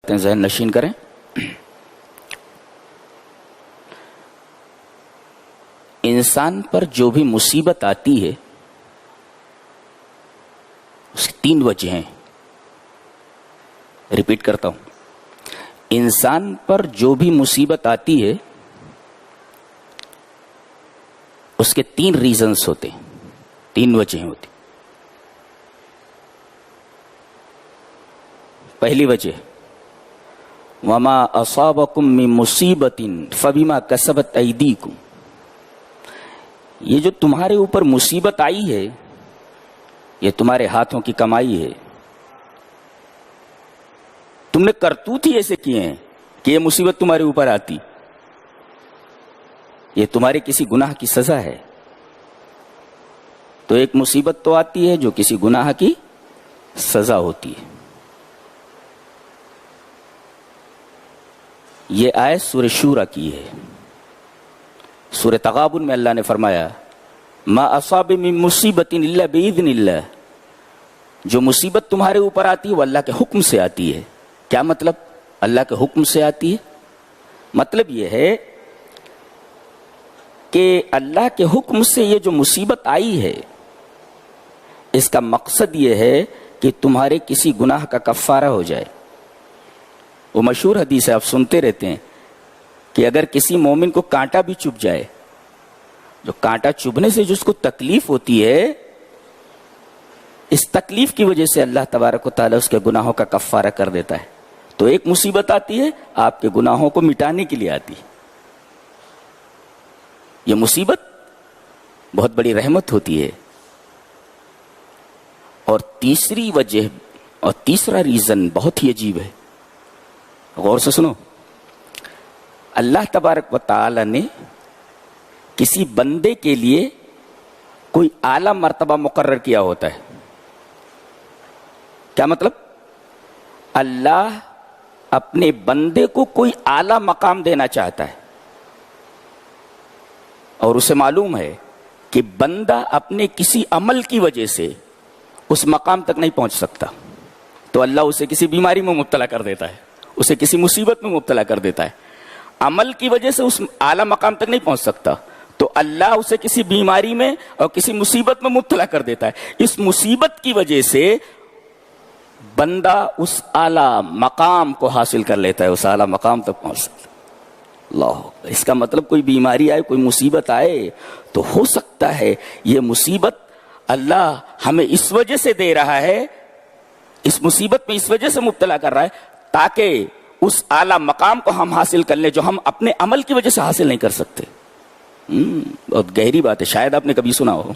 کرتے ہیں، ذہن نشین کریں۔ انسان پر جو بھی مصیبت آتی ہے اس کی 3 وجہ ہیں۔ ریپیٹ کرتا ہوں، انسان پر جو بھی مصیبت آتی ہے اس کے 3 ریزنز ہوتے ہیں، 3 وجہیں ہوتی۔ پہلی وجہ وما اصابکم من مصیبت فبما کسبت ایدیکم، یہ جو تمہارے اوپر مصیبت آئی ہے یہ تمہارے ہاتھوں کی کمائی ہے، تم نے کرتوت ہی ایسے کیے ہیں کہ یہ مصیبت تمہارے اوپر آتی، یہ تمہارے کسی گناہ کی سزا ہے۔ تو ایک مصیبت تو آتی ہے جو کسی گناہ کی سزا ہوتی ہے۔ یہ آیت سورہ شورى کی ہے۔ سورہ تغابن میں اللہ نے فرمایا ما اصاب من مصیبت الا باذن اللہ، جو مصیبت تمہارے اوپر آتی ہے وہ اللہ کے حکم سے آتی ہے۔ کیا مطلب؟ اللہ کے حکم سے آتی ہے، مطلب یہ ہے کہ اللہ کے حکم سے یہ جو مصیبت آئی ہے اس کا مقصد یہ ہے کہ تمہارے کسی گناہ کا کفارہ ہو جائے۔ وہ مشہور حدیث ہے، آپ سنتے رہتے ہیں کہ اگر کسی مومن کو کانٹا بھی چبھ جائے، جو کانٹا چبھنے سے جو اس کو تکلیف ہوتی ہے، اس تکلیف کی وجہ سے اللہ تبارک و تعالیٰ اس کے گناہوں کا کفارہ کر دیتا ہے۔ تو ایک مصیبت آتی ہے آپ کے گناہوں کو مٹانے کے لیے آتی ہے۔ یہ مصیبت بہت بڑی رحمت ہوتی ہے۔ اور تیسری وجہ اور تیسرا ریزن بہت ہی عجیب ہے، غور سے سنو۔ اللہ تبارک و تعالی نے کسی بندے کے لیے کوئی اعلیٰ مرتبہ مقرر کیا ہوتا ہے۔ کیا مطلب؟ اللہ اپنے بندے کو کوئی اعلیٰ مقام دینا چاہتا ہے، اور اسے معلوم ہے کہ بندہ اپنے کسی عمل کی وجہ سے اس مقام تک نہیں پہنچ سکتا، تو اللہ اسے کسی بیماری میں مبتلا کر دیتا ہے، اسے کسی مصیبت میں مبتلا کر دیتا ہے۔ عمل کی وجہ سے اس اعلیٰ مقام تک نہیں پہنچ سکتا تو اللہ اسے کسی بیماری میں اور کسی مصیبت میں مبتلا کر دیتا ہے۔ اس مصیبت کی وجہ سے بندہ اس اعلیٰ مقام کو حاصل کر لیتا ہے، اس اعلیٰ مقام تک پہنچ سکتا ہے۔ اللہ، اس کا مطلب کوئی بیماری آئے، کوئی مصیبت آئے تو ہو سکتا ہے یہ مصیبت اللہ ہمیں اس وجہ سے دے رہا ہے، اس مصیبت میں اس وجہ سے مبتلا کر رہا ہے تاکہ اس اعلیٰ مقام کو ہم حاصل کر لیں جو ہم اپنے عمل کی وجہ سے حاصل نہیں کر سکتے۔ بہت گہری بات ہے، شاید آپ نے کبھی سنا ہو۔